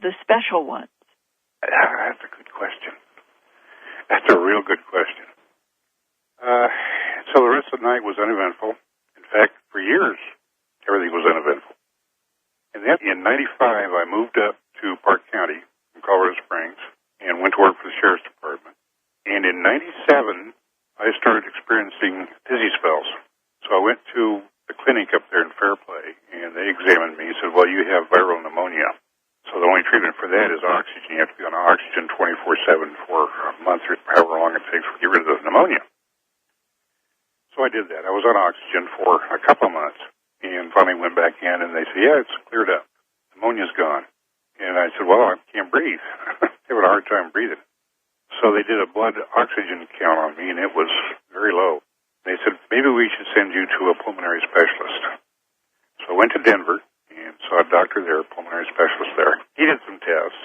the special ones? That's a good question. That's a real good question. So the rest of the night was uneventful. In fact, for years, everything was uneventful. And then in 95, I moved up to Park County from Colorado Springs and went to work for the Sheriff's Department. And in 97, I started experiencing dizzy spells. So I went to the clinic up there in Fairplay, and they examined me and said, well, you have viral pneumonia. So the only treatment for that is oxygen. You have to be on oxygen 24/7 for a month or however long it takes to get rid of the pneumonia. So I did that. I was on oxygen for a couple of months and finally went back in, and they said, yeah, it's cleared up. Pneumonia's gone. And I said, well, I can't breathe. I have a hard time breathing. So they did a blood oxygen count on me, and it was very low. They said, maybe we should send you to a pulmonary specialist. So I went to Denver and saw a doctor there, a pulmonary specialist there. He did some tests.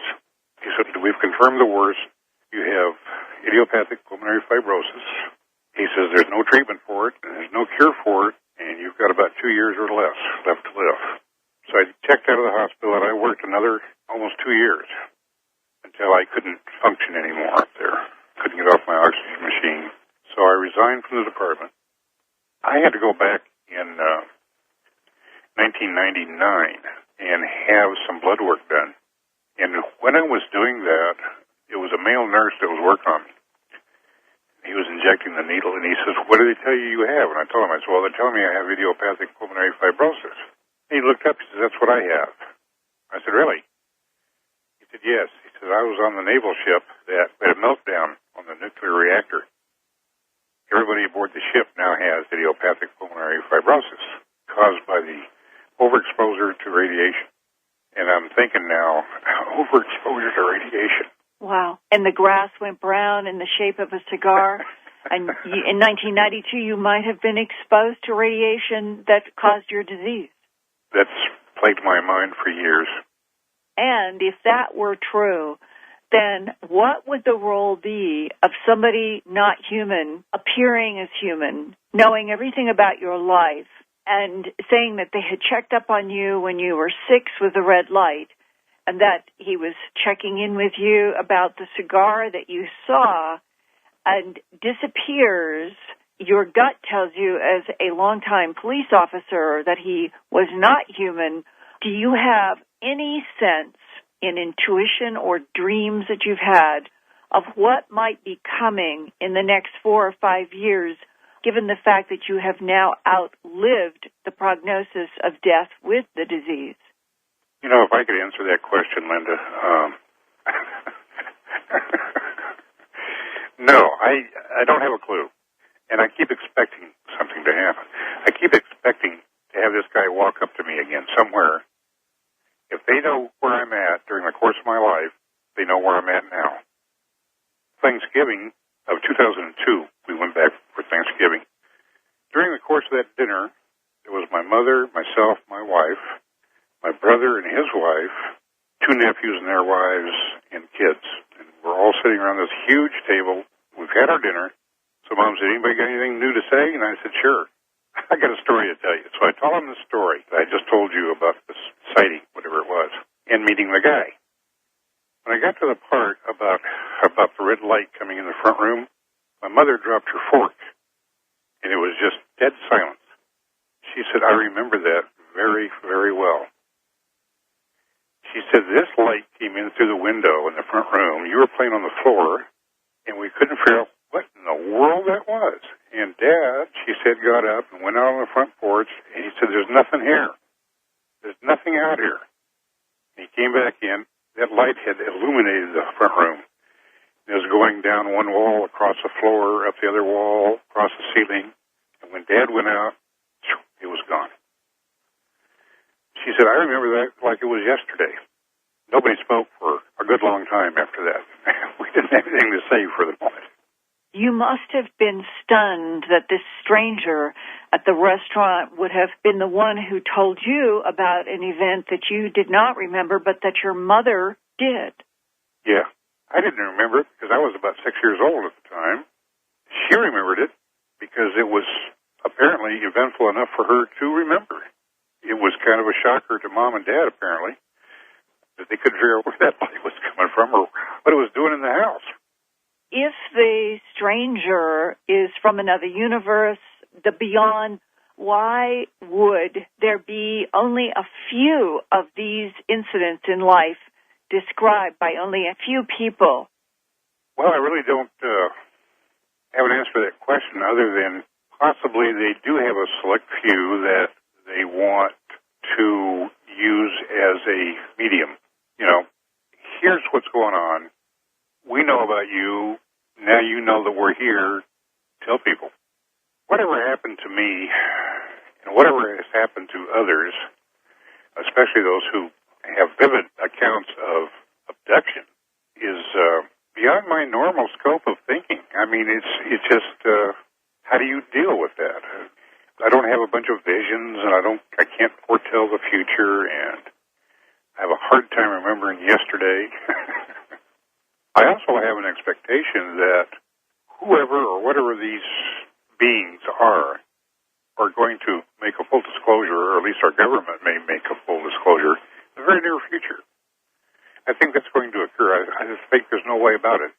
He said, we've confirmed the worst. You have idiopathic pulmonary fibrosis. He says there's no treatment for it, and there's no cure for it, and you've got about 2 years or less left to live. So I checked out of the hospital, and I worked another almost 2 years until I couldn't function anymore up there. Couldn't get off my oxygen machine. So I resigned from the department. I had to go back in 1999 and have some blood work done. And when I was doing that, it was a male nurse that was working on me. He was injecting the needle, and he says, what do they tell you have? And I told him, I said, well, they're telling me I have idiopathic pulmonary fibrosis. And he looked up, he says, that's what I have. I said, really? He said, yes. He said, I was on the naval ship that had a meltdown on the nuclear reactor. Everybody aboard the ship now has idiopathic pulmonary fibrosis caused by the overexposure to radiation. And I'm thinking now, overexposure to radiation. Wow. And the grass went brown in the shape of a cigar. And in 1992, you might have been exposed to radiation that caused your disease. That's plagued my mind for years. And if that were true, then what would the role be of somebody not human appearing as human, knowing everything about your life, and saying that they had checked up on you when you were 6 with a red light, and that he was checking in with you about the cigar that you saw, and disappears? Your gut tells you as a longtime police officer that he was not human. Do you have any sense in intuition or dreams that you've had of what might be coming in the next 4 or 5 years, given the fact that you have now outlived the prognosis of death with the disease? You know, if I could answer that question, Linda, no, I don't have a clue. And I keep expecting something to happen. I keep expecting to have this guy walk up to me again somewhere. If they know where I'm at during the course of my life, they know where I'm at now. Thanksgiving of 2002, we went back for Thanksgiving. During the course of that dinner, there was my mother, myself, my wife, my brother and his wife, 2 nephews and their wives, and kids. And we're all sitting around this huge table. We've had our dinner. So Mom said, anybody got anything new to say? And I said, sure. I got a story to tell you. So I told him the story that I just told you about this sighting, whatever it was, and meeting the guy. When I got to the part about the red light coming in the front room, my mother dropped her fork, and it was just dead silence. She said, I remember that very, very well. She said, this light came in through the window in the front room. You were playing on the floor, and we couldn't figure out what in the world that was. And Dad, she said, got up and went out on the front porch, and he said, there's nothing here. There's nothing out here. And he came back in. That light had illuminated the front room. It was going down one wall, across the floor, up the other wall, across the ceiling. And when Dad went out, it was gone. She said, I remember that like it was yesterday. Nobody spoke for a good long time after that. We didn't have anything to say for the moment. You must have been stunned that this stranger at the restaurant would have been the one who told you about an event that you did not remember, but that your mother did. Yeah. I didn't remember it because I was about 6 years old at the time. She remembered it because it was apparently eventful enough for her to remember. It was kind of a shocker to Mom and Dad, apparently. that they couldn't figure out where that light was coming from or what it was doing in the house. If the stranger is from another universe, the beyond, why would there be only a few of these incidents in life described by only a few people? Well, I really don't have an answer to that question other than possibly they do have a select few that they want to use as a medium. You know, here's what's going on. We know about you. Now you know that we're here. Tell people. Whatever happened to me and whatever has happened to others, especially those who have vivid accounts of abduction, is beyond my normal scope of thinking. I mean, it's just how do you deal with that? I don't have a bunch of visions, and I can't foretell the future, and I have a hard time remembering yesterday. I also have an expectation that whoever or whatever these beings are going to make a full disclosure, or at least our government may make a full disclosure in the very near future. I think that's going to occur. I just think there's no way about it.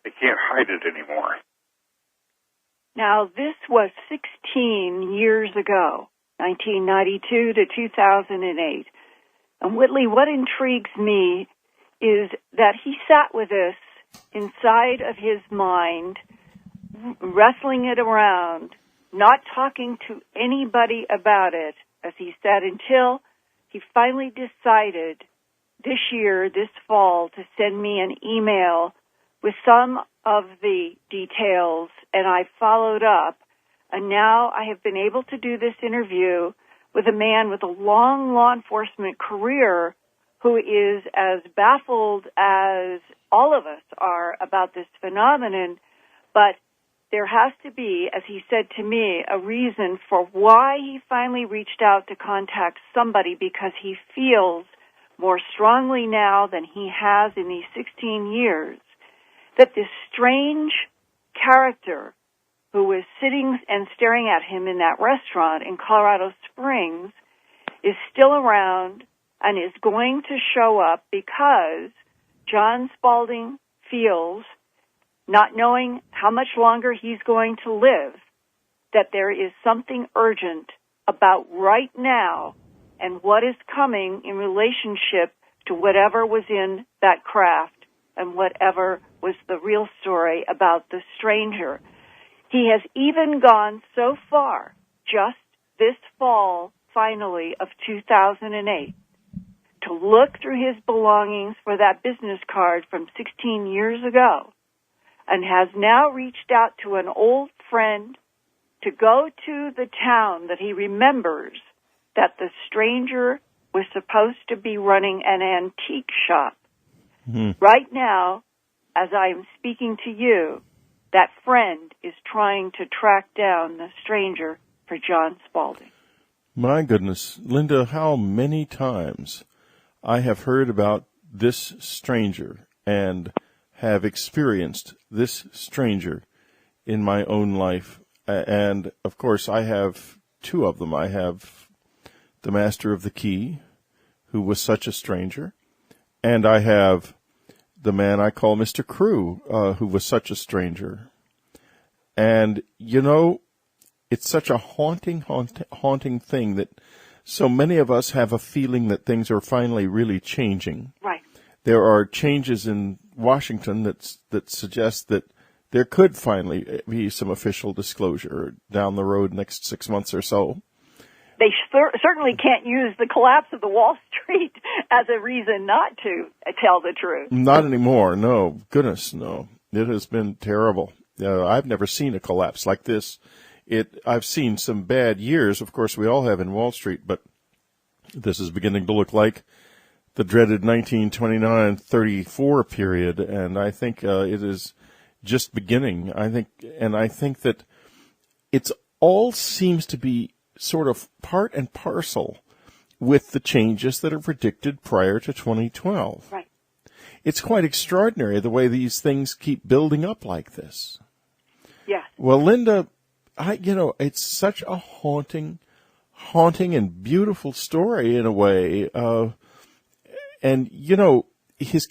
They can't hide it anymore. Now, this was 16 years ago, 1992 to 2008. And Whitley, what intrigues me is that he sat with this inside of his mind, wrestling it around, not talking to anybody about it, as he said, until he finally decided this year, this fall, to send me an email with some of the details, and I followed up. And now I have been able to do this interview with a man with a long law enforcement career who is as baffled as all of us are about this phenomenon, but there has to be, as he said to me, a reason for why he finally reached out to contact somebody, because he feels more strongly now than he has in these 16 years that this strange character who was sitting and staring at him in that restaurant in Colorado Springs is still around and is going to show up because John Spaulding feels, not knowing how much longer he's going to live, that there is something urgent about right now and what is coming in relationship to whatever was in that craft and whatever was the real story about the stranger. He has even gone so far, just this fall, finally, of 2008, to look through his belongings for that business card from 16 years ago, and has now reached out to an old friend to go to the town that he remembers that the stranger was supposed to be running an antique shop. Mm-hmm. Right now, as I am speaking to you, that friend is trying to track down the stranger for John Spaulding. My goodness, Linda, how many times I have heard about this stranger and have experienced this stranger in my own life. And, of course, I have two of them. I have the Master of the Key, who was such a stranger, and I have the man I call Mr. Crew, who was such a stranger. And, you know, it's such a haunting thing that so many of us have a feeling that things are finally really changing. Right. There are changes in Washington that suggest that there could finally be some official disclosure down the road next 6 months or so. They certainly can't use the collapse of the Wall Street as a reason not to tell the truth. Not anymore, no. Goodness, no. It has been terrible. I've never seen a collapse like this. I've seen some bad years, of course we all have in Wall Street, but this is beginning to look like the dreaded 1929-34 period, and I think it is just beginning. I think that it's all seems to be sort of part and parcel with the changes that are predicted prior to 2012. Right. It's quite extraordinary the way these things keep building up like this. Yes. Well, Linda, it's such a haunting and beautiful story in a way. And, you know, his